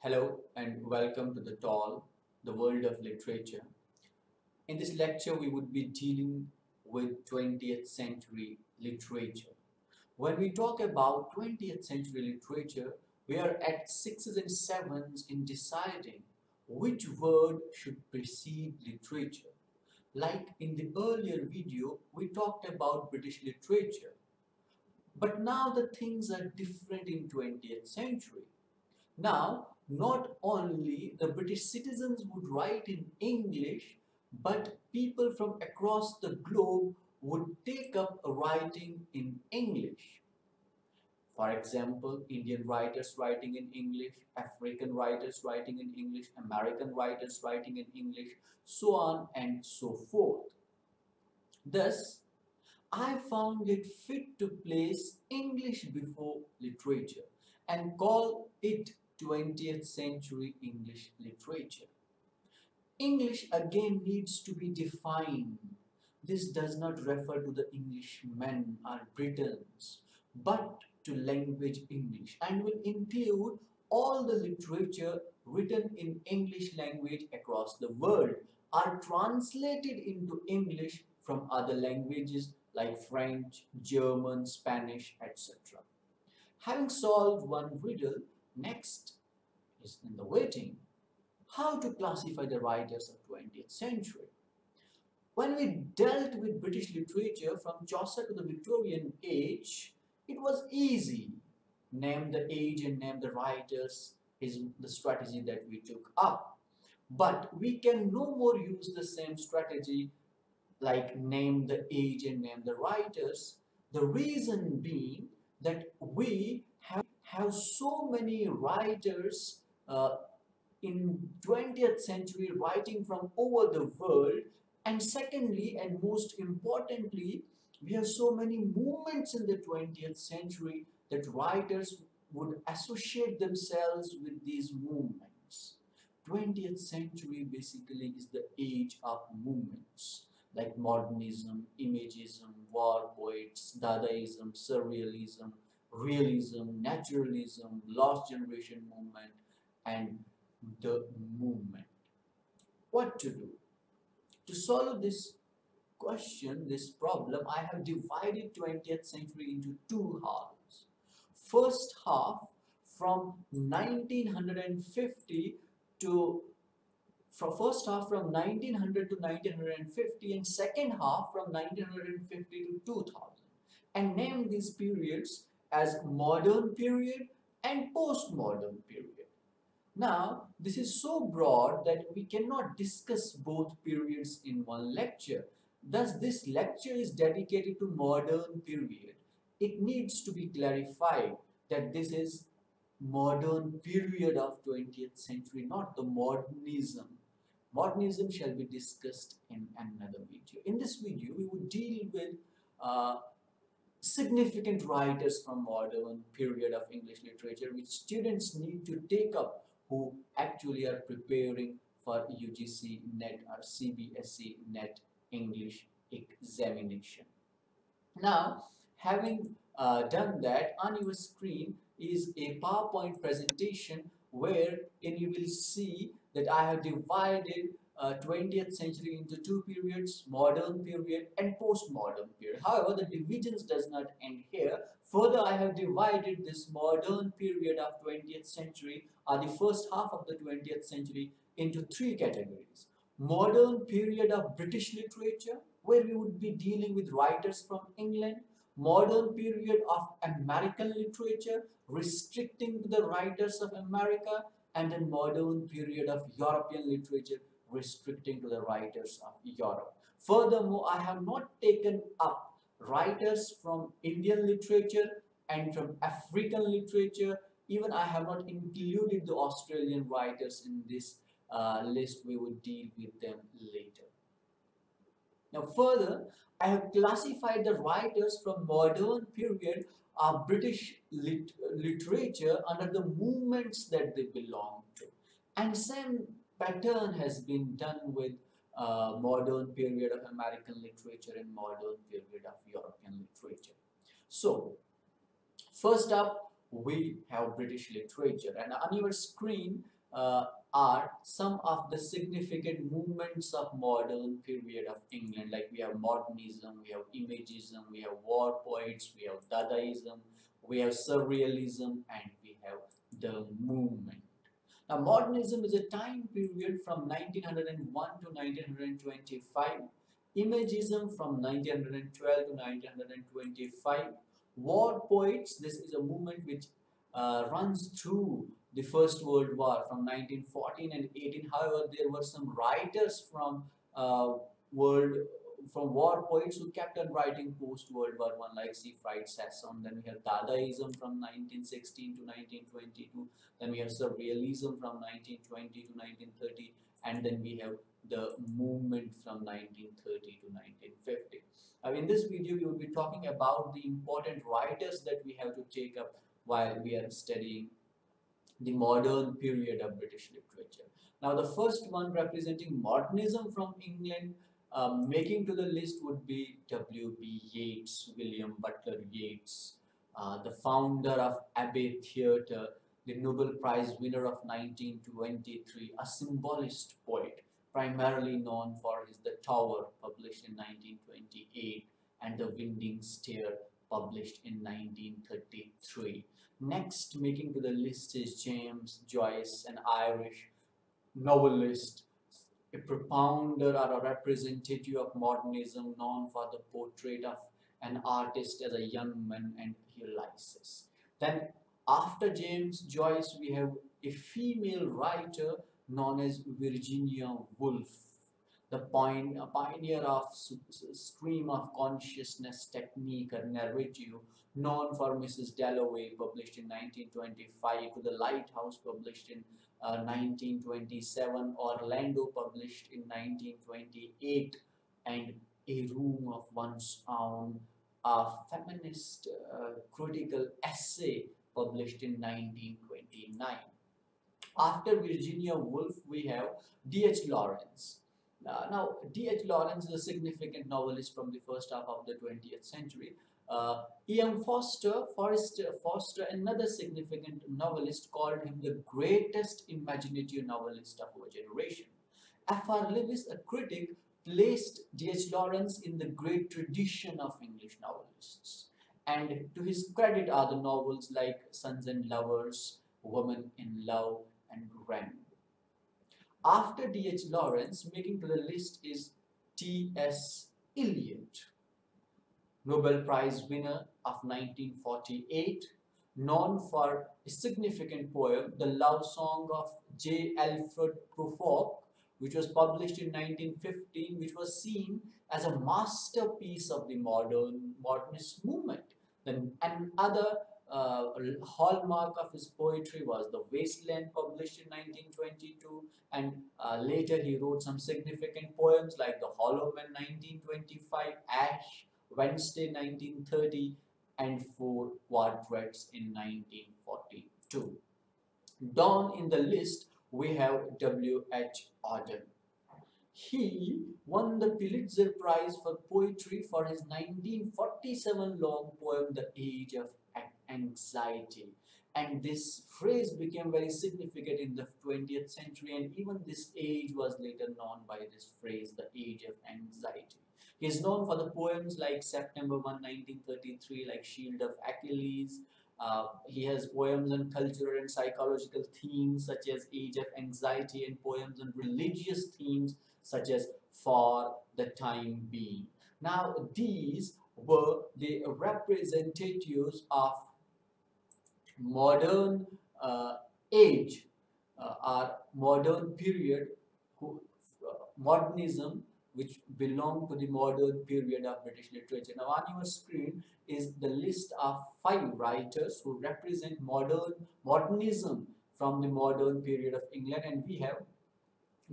Hello and welcome to the TAL, the world of literature. In this lecture, we would be dealing with 20th century literature. When we talk about 20th century literature, we are at sixes and sevens in deciding which word should precede literature. Like in the earlier video, we talked about British literature. But now the things are different in 20th century. Now, not only the British citizens would write in English, but people from across the globe would take up writing in English. For example, Indian writers writing in English, African writers writing in English, American writers writing in English, so on and so forth. Thus, I found it fit to place English before literature and call it 20th century English literature. English again needs to be defined. This does not refer to the Englishmen or Britons, but to language English and will include all the literature written in English language across the world are translated into English from other languages like French, German, Spanish, etc. Having solved one riddle, next is in the waiting. How to classify the writers of 20th century? When we dealt with British literature from Chaucer to the Victorian age, it was easy. Name the age and name the writers is the strategy that we took up. But we can no more use the same strategy like name the age and name the writers. The reason being that we have so many writers in 20th century writing from over the world, and secondly and most importantly, we have so many movements in the 20th century that writers would associate themselves with these movements. 20th century basically is the age of movements like modernism, imagism, war poets, Dadaism, surrealism, realism, naturalism, lost generation movement, and the movement. What to do? To solve this question, this problem, I have divided 20th century into two halves. First half from 1950 to first half from 1900 to 1950 and second half from 1950 to 2000 and name these periods as modern period and postmodern period. Now, this is so broad that we cannot discuss both periods in one lecture. Thus, this lecture is dedicated to modern period. It needs to be clarified that this is modern period of 20th century, not the modernism. Modernism shall be discussed in another video. In this video, we will deal with significant writers from modern period of English literature which students need to take up who actually are preparing for UGC NET or CBSE NET English examination. Now, having done that, on your screen is a PowerPoint presentation where you will see that I have divided 20th century into two periods, modern period and postmodern period. However, the divisions does not end here. Further, I have divided this modern period of 20th century or the first half of the 20th century into three categories. Modern period of British literature, where we would be dealing with writers from England. Modern period of American literature, restricting to the writers of America, and then modern period of European literature, restricting to the writers of Europe. Furthermore, I have not taken up writers from Indian literature and from African literature. Even I have not included the Australian writers in this list. We will deal with them later. Now further, I have classified the writers from modern period of British literature under the movements that they belong to. And same pattern has been done with modern period of American literature and modern period of European literature. So, first up, we have British literature. And on your screen are some of the significant movements of modern period of England. Like we have modernism, we have imagism, we have war poets, we have Dadaism, we have surrealism, and we have the movement. Now, modernism is a time period from 1901 to 1925, imagism from 1912 to 1925, war poets, this is a movement which runs through the First World War from 1914 and 18. However, there were some writers uh, world from war poets who kept on writing post World War One, like Siegfried Sassoon. Then we have Dadaism from 1916 to 1922. Then we have Surrealism from 1920 to 1930, and then we have the movement from 1930 to 1950. In this video, we will be talking about the important writers that we have to take up while we are studying the modern period of British literature. Now, the first one representing modernism from England, making to the list would be W.B. Yeats, William Butler Yeats, the founder of Abbey Theatre, the Nobel Prize winner of 1923, a symbolist poet, primarily known for his The Tower, published in 1928, and The Winding Stair, published in 1933. Next, making to the list is James Joyce, an Irish novelist, a propounder or a representative of modernism, known for the portrait of an artist as a young man and Ulysses. Then, after James Joyce, we have a female writer known as Virginia Woolf, the a pioneer of stream of consciousness technique or narrative, known for Mrs. Dalloway, published in 1925, to The Lighthouse, published in 1927, Orlando, published in 1928, and A Room of One's Own, a feminist critical essay, published in 1929. After Virginia Woolf, we have D.H. Lawrence. Now, D.H. Lawrence is a significant novelist from the first half of the 20th century. E.M. Foster, another significant novelist, called him the greatest imaginative novelist of our generation. F.R. Lewis, a critic, placed D.H. Lawrence in the great tradition of English novelists. And to his credit are the novels like Sons and Lovers, Woman in Love, and Wren. After D.H. Lawrence, making to the list is T.S. Eliot, Nobel Prize winner of 1948, known for a significant poem, The Love Song of J. Alfred Prufrock, which was published in 1915, which was seen as a masterpiece of the modernist movement. Then another hallmark of his poetry was The Wasteland, published in 1922, and later he wrote some significant poems like The Hollow Man, 1925, Ash Wednesday, 1930, and Four Quadrats in 1942. Down in the list, we have W.H. Auden. He won the Pulitzer Prize for Poetry for his 1947 long poem, The Age of Anxiety. And this phrase became very significant in the 20th century, and even this age was later known by this phrase, The Age of Anxiety. He is known for the poems like September 1, 1933, like Shield of Achilles. He has poems on cultural and psychological themes such as Age of Anxiety, and poems on religious themes such as For the Time Being. Now, these were the representatives of modern age or modern period, modernism, which belong to the modern period of British literature. Now, on your screen is the list of 5 writers who represent modernism from the modern period of England, and we have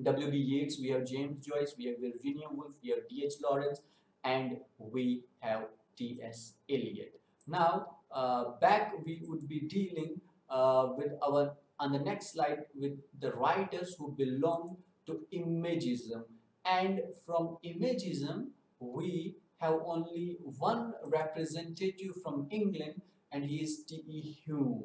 W.B. Yeats, we have James Joyce, we have Virginia Woolf, we have D.H. Lawrence, and we have T.S. Eliot. Now, back we would be dealing with our, on the next slide, with the writers who belong to Imagism. And from Imagism, we have only one representative from England, and he is T.E. Hume.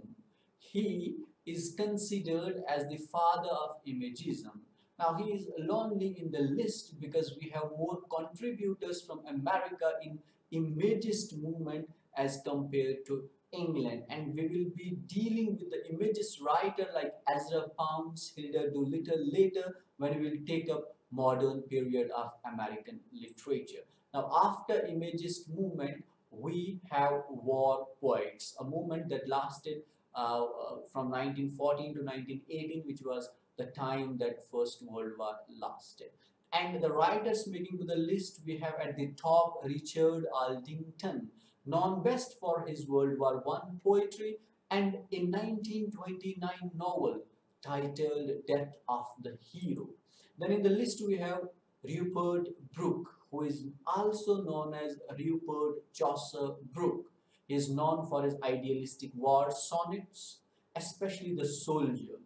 He is considered as the father of imagism. Now he is lonely in the list because we have more contributors from America in imagist movement as compared to England, and we will be dealing with the imagist writer like Ezra Pound, Hilda Doolittle later when we will take up modern period of American literature. Now after imagist movement we have war poets, a movement that lasted from 1914 to 1918, which was the time that First World War lasted. And the writers making to the list, we have at the top Richard Aldington, known best for his World War One poetry and a 1929 novel titled Death of the Hero. Then in the list we have Rupert Brooke, who is also known as Rupert Chaucer Brooke. He is known for his idealistic war sonnets, especially The Soldier.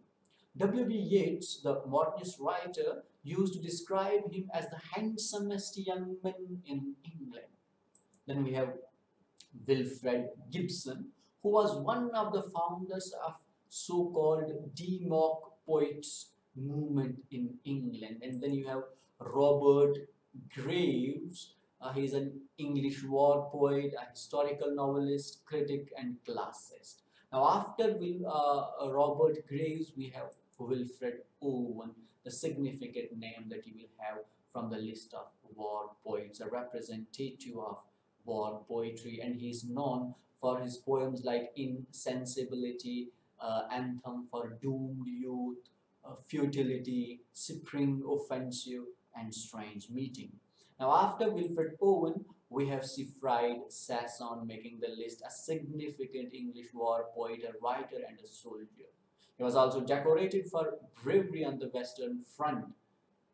W.B. Yeats, the modernist writer, used to describe him as the handsomest young man in England. Then we have Wilfred Gibson, who was one of the founders of so-called demock poets movement in England. And then you have Robert Graves. He is an English war poet, a historical novelist, critic, and classicist. Now, after Robert Graves, we have Wilfred Owen, the significant name that you will have from the list of war poets, a representative of war poetry, and he is known for his poems like Insensibility, Anthem for Doomed Youth, Futility, Spring Offensive, and Strange Meeting. Now after Wilfred Owen, we have Siegfried Sassoon making the list, a significant English war poet, a writer, and a soldier. He was also decorated for bravery on the Western Front.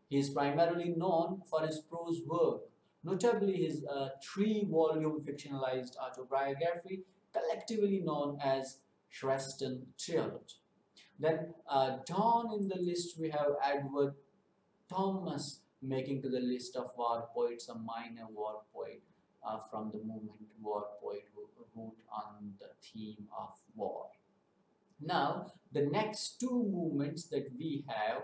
He is primarily known for his prose work, notably his three-volume fictionalized autobiography, collectively known as Dresden Trilogy. Then down in the list we have Edward Thomas making to the list of war poets, a minor war poet from the movement war poet who wrote on the theme of war. Now, the next two movements that we have,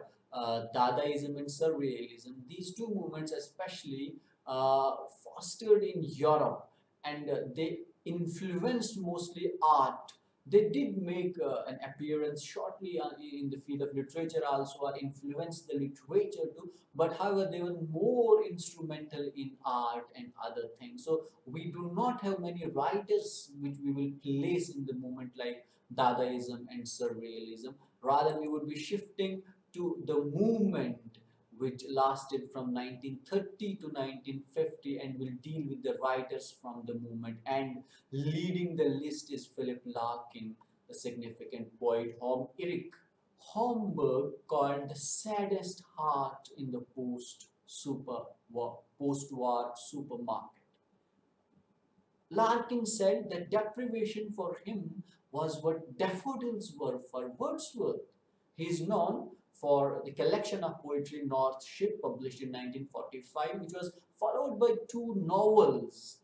Dadaism and Surrealism, these two movements especially fostered in Europe, and they influenced mostly art. They did make an appearance shortly in the field of literature also, or influenced the literature too, but however they were more instrumental in art and other things. So we do not have many writers which we will place in the movement like Dadaism and Surrealism. Rather we would be shifting to the movement which lasted from 1930 to 1950 and will deal with the writers from the movement. And leading the list is Philip Larkin, the significant poet whom Erich Homburg called the saddest heart in the post-war supermarket. Larkin said that deprivation for him was what daffodils were for Wordsworth. He is known for the collection of poetry North Ship, published in 1945, which was followed by two novels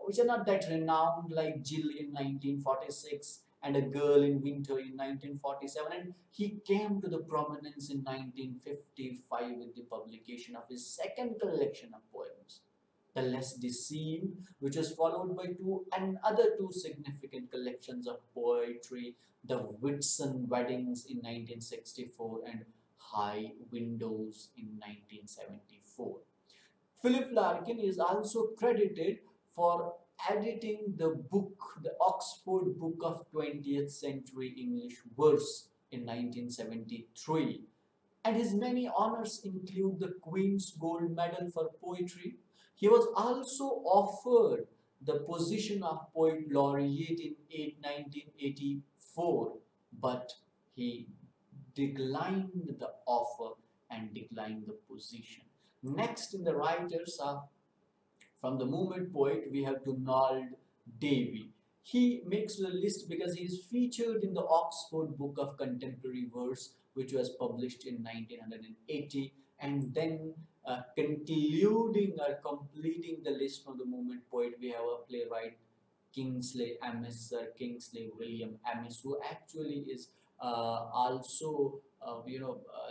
which are not that renowned, like Jill in 1946 and A Girl in Winter in 1947, and he came to the prominence in 1955 with the publication of his second collection of poems, The Less Deceived, which was followed by other two significant collections of poetry, The Whitsun Weddings in 1964 and High Windows in 1974. Philip Larkin is also credited for editing the book, the Oxford Book of 20th Century English Verse in 1973. And his many honors include the Queen's Gold Medal for Poetry. He was also offered the position of Poet Laureate in 1984, but he declined the offer and declined the position. Next in the writers are from the movement poet, we have Donald Davy. He makes the list because he is featured in the Oxford Book of Contemporary Verse, which was published in 1980, and then concluding or completing the list from the movement poet, we have a playwright Kingsley Amis, Sir Kingsley William Amis, who actually is also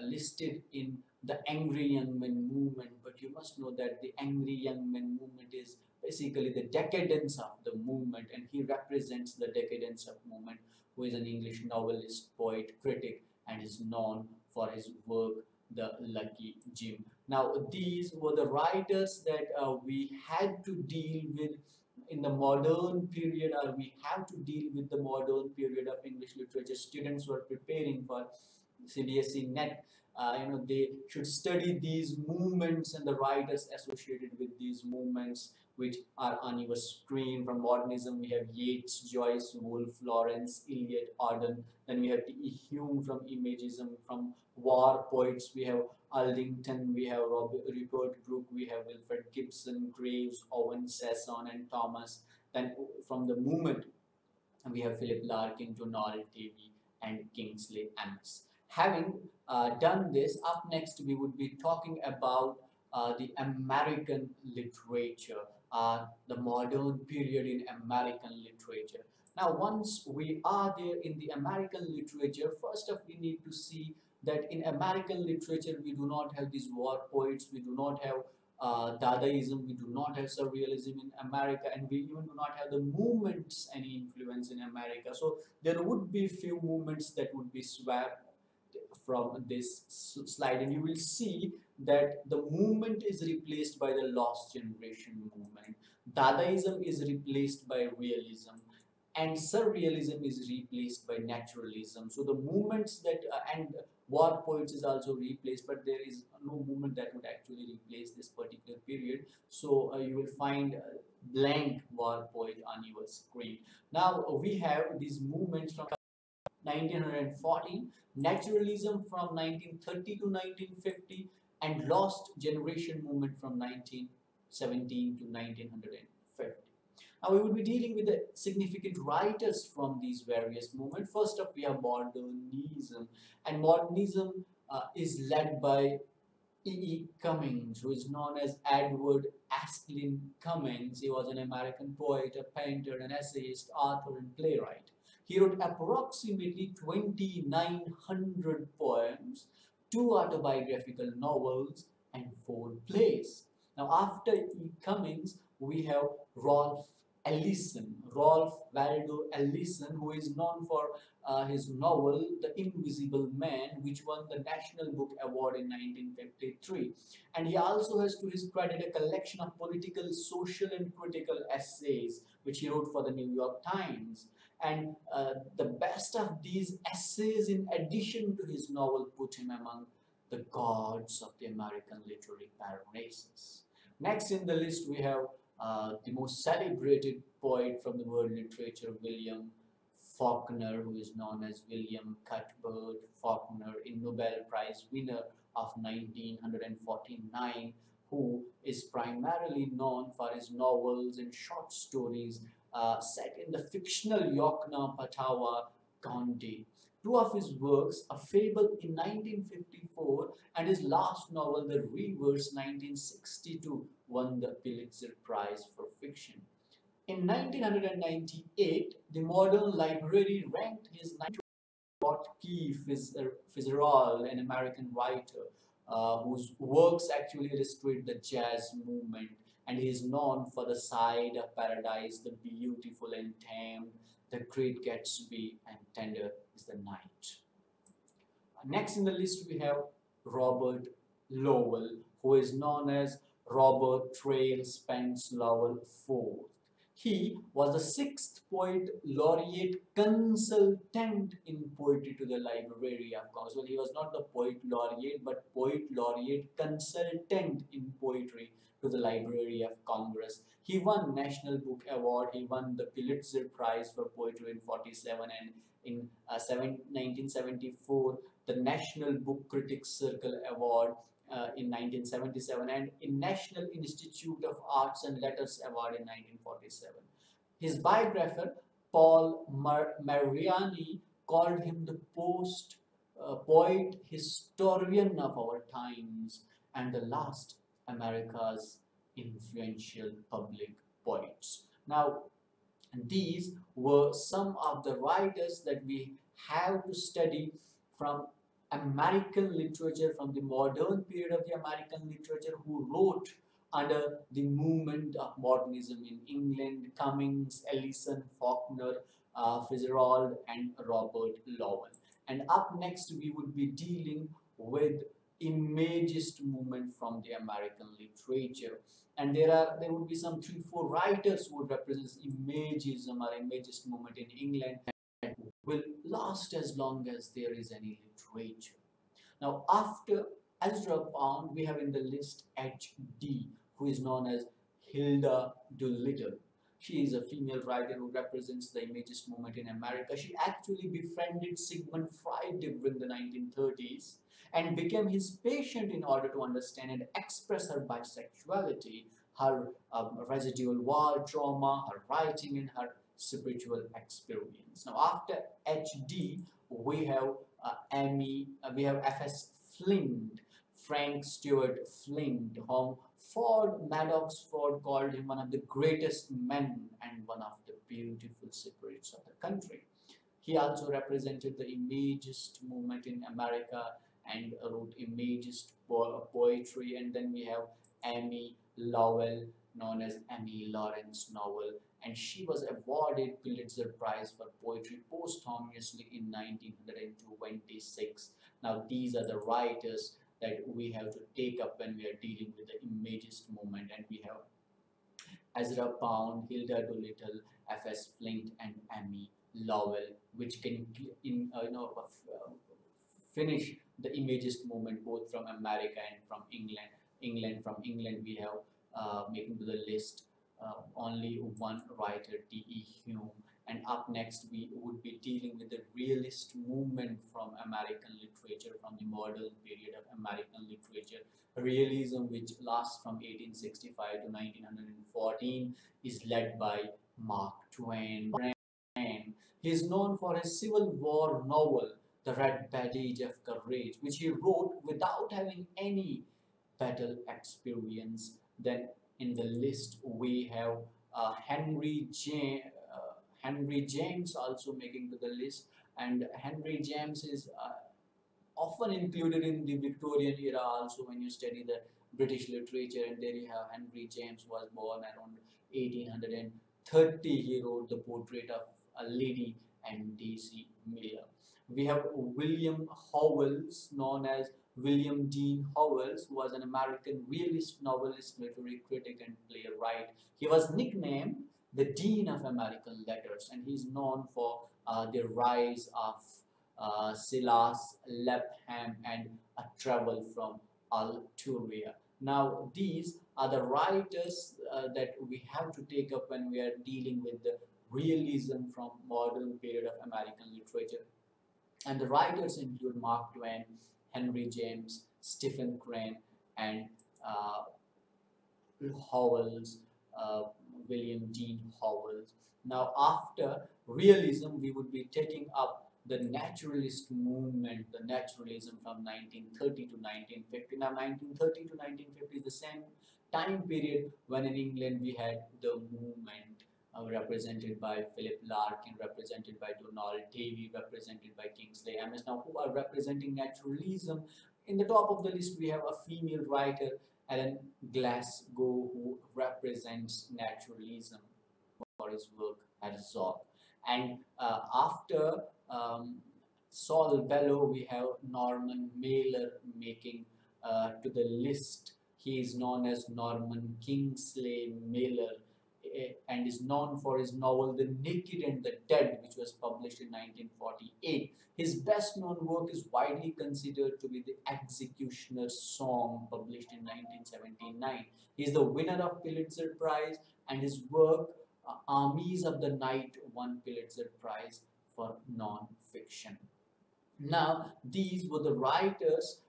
listed in the Angry Young Men movement. But you must know that the Angry Young Men movement is basically the decadence of the movement, and he represents the decadence of movement, who is an English novelist, poet, critic, and is known for his work, The Lucky Jim. Now, these were the writers that we had to deal with in the modern period, or we have to deal with the modern period of English literature. Students were preparing for CBSE NET. They should study these movements and the writers associated with these movements, which are on your screen. From modernism, we have Yeats, Joyce, Woolf, Lawrence, Eliot, Auden. Then we have E. Hume from Imagism. From war poets, we have Aldington, we have Rupert Brooke, we have Wilfred Gibson, Graves, Owen Sasson, and Thomas. Then from the movement, we have Philip Larkin, Donald Davy, and Kingsley Amis. Having done this, up next we would be talking about the American literature, the modern period in American literature. Now, once we are there in the American literature, first of we need to see that in American literature we do not have these war poets, we do not have Dadaism, we do not have surrealism in America, and we even do not have the movements any influence in America. So there would be few movements that would be swapped from this slide, and you will see that the movement is replaced by the lost generation movement. Dadaism is replaced by realism, and surrealism is replaced by naturalism. So the movements that and war poets is also replaced, but there is no movement that would actually replace this particular period. So you will find blank war poet on your screen. Now we have these movements from 1914, naturalism from 1930 to 1950, and lost generation movement from 1917 to 1950. Now we will be dealing with the significant writers from these various movements. First up, we have modernism, and modernism is led by E. Cummings, who is known as Edward Astley Cummings. He was an American poet, a painter, an essayist, author, and playwright. He wrote approximately 2,900 poems, 2 autobiographical novels, and 4 plays. Now, after E. Cummings, we have Ralph Waldo Ellison, who is known for his novel The Invisible Man, which won the National Book Award in 1953. And he also has to his credit a collection of political, social, and critical essays, which he wrote for the New York Times. And the best of these essays, in addition to his novel, put him among the gods of the American literary Parnassus. Next in the list, we have the most celebrated poet from the world literature, William Faulkner, who is known as William Cuthbert Faulkner, a Nobel Prize winner of 1949, who is primarily known for his novels and short stories set in the fictional Yokna Patawa County. 2 of his works, A Fable in 1954 and his last novel, The Reverse, 1962, won the Pulitzer Prize for Fiction. In 1998, the Modern Library ranked his Key Fitzgerald, an American writer whose works actually illustrate the jazz movement, and he is known for The Side of Paradise, The Beautiful and Tamed, The Great Gatsby, and Tender is the Night. Next in the list, we have Robert Lowell, who is known as Robert Traill Spence Lowell IV. He was the 6th Poet Laureate Consultant in Poetry to the Library of Congress. Well, he was not the Poet Laureate, but Poet Laureate Consultant in Poetry to the Library of Congress. He won National Book Award. He won the Pulitzer Prize for Poetry in 47, and in 1974, the National Book Critics Circle Award in 1977, and in National Institute of Arts and Letters Award in 1947. His biographer, Paul Mariani, called him the poet historian of our times and the last America's influential public poets. Now, And these were some of the writers that we have to study from American literature, from the modern period of the American literature, who wrote under the movement of modernism in England: Cummings, Ellison, Faulkner, Fitzgerald, and Robert Lowell. And up next, we would be dealing with Imagist movement from the American literature. And there would be some 3-4 writers who would represent Imagism or Imagist movement in England that will last as long as there is any literature. Now, after Ezra Pound, we have in the list H.D., who is known as Hilda Doolittle. She is a female writer who represents the Imagist movement in America. She actually befriended Sigmund Freud during the 1930s and became his patient in order to understand and express her bisexuality, her residual war trauma, her writing, and her spiritual experience. Now, after H.D., we have we have F.S. Flint, Frank Stewart Flint, whom Maddox Ford called him one of the greatest men and one of the beautiful spirits of the country. He also represented the Imagist movement in America and wrote Imagist poetry. And then we have Amy Lowell, known as Amy Lawrence Novel, and she was awarded Pulitzer Prize for Poetry posthumously in 1926. Now, these are the writers that we have to take up when we are dealing with the Imagist movement, and we have Ezra Pound, Hilda Doolittle, F.S. Flint, and Amy Lowell, which can finish the Imagist movement both from America and from England. From England, we have making to the list only one writer, D.E. Hume. And up next, we would be dealing with the realist movement from American literature, from the modern period of American literature. Realism, which lasts from 1865 to 1914, is led by Mark Twain. He is known for his Civil War novel, The Red Badge of Courage, which he wrote without having any battle experience. Then in the list we have Henry James also making to the list, and Henry James is often included in the Victorian era also when you study the British literature. And there you have Henry James was born around 1830. He wrote the portrait of a lady and Daisy Miller. We have William Howells, known as William Dean Howells, who was an American realist novelist, literary critic, and playwright. He was nicknamed the Dean of American Letters, and he's known for the rise of Silas Lapham and A Travel from Alturia. Now, these are the writers that we have to take up when we are dealing with the realism from modern period of American literature. And the writers include Mark Twain, Henry James, Stephen Crane, and uh, Howells, William Dean Howells. Now, after realism, we would be taking up the naturalist movement, the naturalism from 1930 to 1950. Now, 1930 to 1950 is the same time period when in England we had the movement represented by Philip Larkin, represented by Donald Davy, represented by Kingsley Amis. Now, who are representing naturalism? In the top of the list, we have a female writer, Ellen Glasgow, who represents naturalism for his work at Zog. And after Saul Bellow, we have Norman Mailer making to the list. He is known as Norman Kingsley Mailer and is known for his novel The Naked and the Dead, which was published in 1948. His best known work is widely considered to be The Executioner's Song, published in 1979. He is the winner of Pulitzer Prize, and his work Armies of the Night won Pulitzer Prize for non-fiction. Now, these were the writers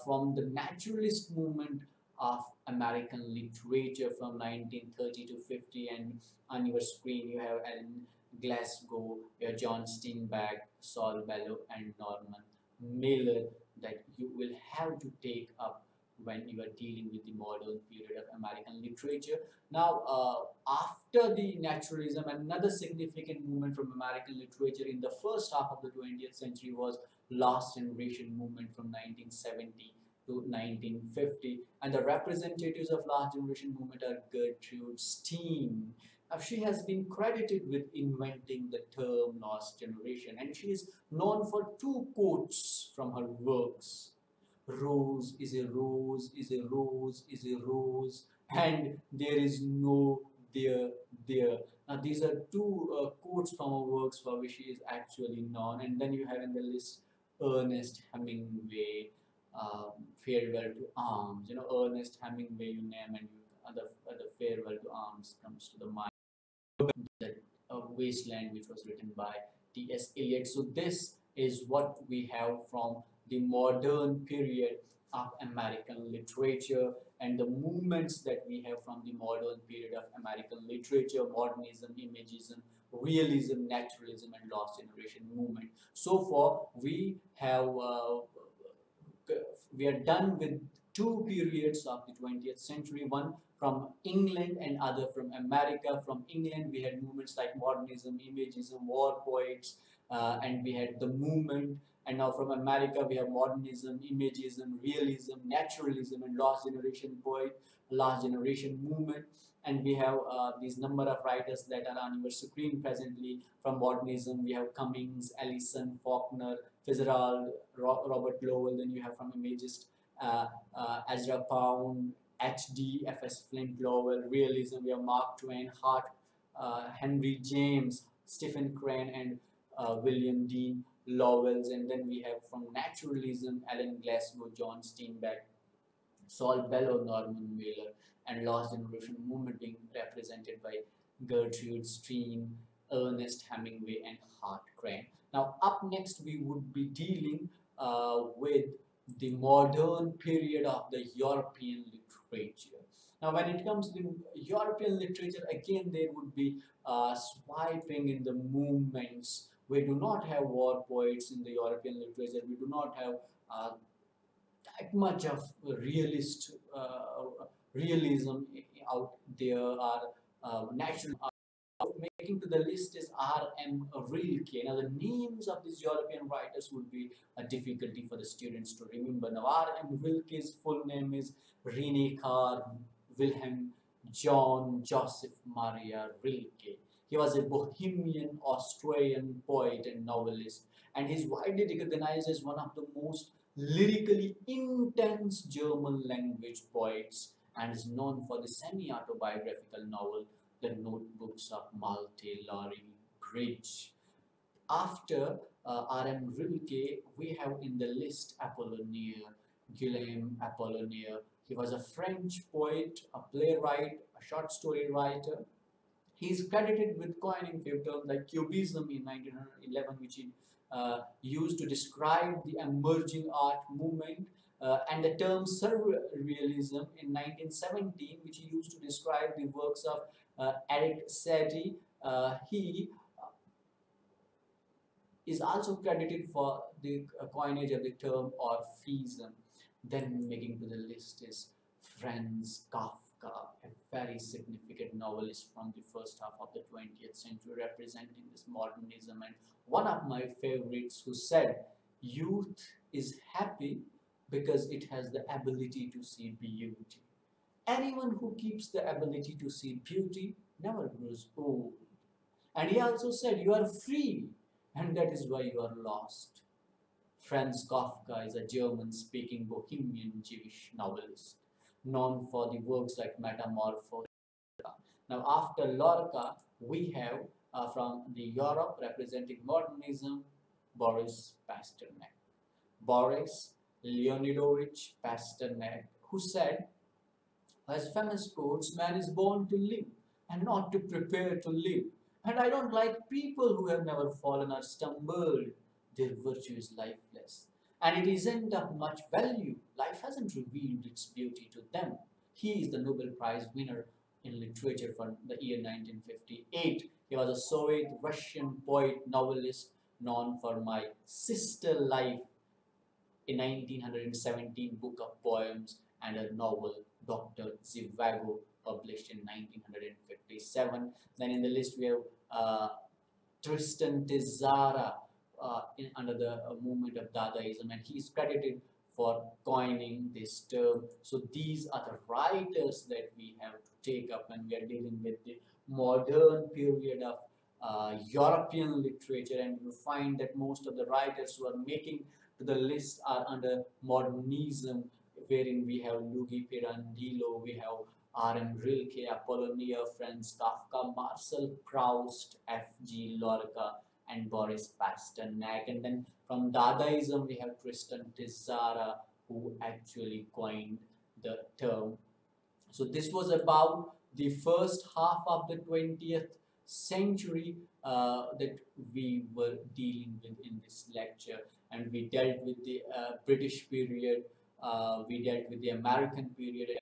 from the naturalist movement of American literature from 1930 to 50, and on your screen you have Ellen Glasgow, you have John Steinbeck, Saul Bellow, and Norman Mailer that you will have to take up when you are dealing with the modern period of American literature. Now, after the naturalism, another significant movement from American literature in the first half of the 20th century was Lost Generation movement from 1970 to 1950, and the representatives of Lost Generation movement are Gertrude Stein. Now, she has been credited with inventing the term Lost Generation, and she is known for two quotes from her works. Rose is a rose is a rose is a rose, and there is no there. Now these are two quotes from her works for which she is actually known. And then you have in the list Ernest Hemingway, Farewell to Arms. You know, Ernest Hemingway, you name, and you, other Farewell to Arms comes to the mind. That Wasteland, which was written by T.S. Eliot. So this is what we have from the modern period of American literature, and the movements that we have from the modern period of American literature: modernism, imagism, realism, naturalism, and lost generation movement. So far, we are done with two periods of the 20th century, one from England and other from America. From England, we had movements like modernism, imagism, war poets, and we had the movement. And now from America, we have modernism, imagism, realism, naturalism, and lost generation poet, lost generation movement. And we have these number of writers that are on your screen presently. From modernism, we have Cummings, Ellison, Faulkner, Fitzgerald, Robert Lowell. Then you have from imagist Ezra Pound, H.D., F.S. Flint Lowell. Realism, we have Mark Twain, Hart, Henry James, Stephen Crane, and William Dean Lowells. And then we have from naturalism Alan Glasgow, John Steinbeck, Saul Bellow, Norman Mailer, and lost generation movement being represented by Gertrude Stein, Ernest Hemingway, and Hart Crane. Now, up next, we would be dealing with the modern period of the European literature. Now, when it comes to European literature, again, there would be swiping in the movements. We do not have war poets in the European literature. We do not have that much of realism out there. Are natural. Making to the list is R.M. Rilke. Now, the names of these European writers would be a difficulty for the students to remember. Now, R.M. Rilke's full name is Rene Carl Wilhelm John Joseph Maria Rilke. He was a Bohemian Austrian poet and novelist, and he is widely recognized as one of the most lyrically intense German language poets, and is known for the semi-autobiographical novel The Notebooks of Malte Laurie Bridge. After R.M. Rilke, we have in the list Apollinaire, Guillaume Apollinaire. He was a French poet, a playwright, a short story writer. He is credited with coining few terms like Cubism in 1911, which he used to describe the emerging art movement, and the term surrealism in 1917, which he used to describe the works of Eric Satie. He is also credited for the coinage of the term Orphism. Then making to the list is Franz Kafka, a very significant novelist from the first half of the 20th century, representing this modernism, and one of my favorites, who said, "Youth is happy because it has the ability to see beauty. Anyone who keeps the ability to see beauty never grows old." And he also said, "You are free, and that is why you are lost." Franz Kafka is a German-speaking Bohemian Jewish novelist, known for the works like Metamorphosis. Now, after Lorca, we have from the Europe representing modernism, Boris Pasternak. Boris Leonidovich Pasternak, who said, as famous quotes, "Man is born to live and not to prepare to live. And I don't like people who have never fallen or stumbled. Their virtue is lifeless, and it isn't of much value. Life hasn't revealed its beauty to them." He is the Nobel Prize winner in literature for the year 1958. He was a Soviet Russian poet, novelist, known for My Sister Life, a 1917 book of poems, and a novel, Dr. Zhivago, published in 1957. Then in the list we have Tristan Tzara under the movement of Dadaism, and he is credited for coining this term. So these are the writers that we have to take up when we are dealing with the modern period of European literature, and you find that most of the writers who are making to the list are under modernism, wherein we have Luigi Pirandello, we have R.M. Rilke, Apollonia, Franz Kafka, Marcel Proust, F.G. Lorca, and Boris Pasternak. And then from Dadaism, we have Tristan Tzara, who actually coined the term. So this was about the first half of the 20th century that we were dealing with in this lecture, and we dealt with the British period, we dealt with the American period,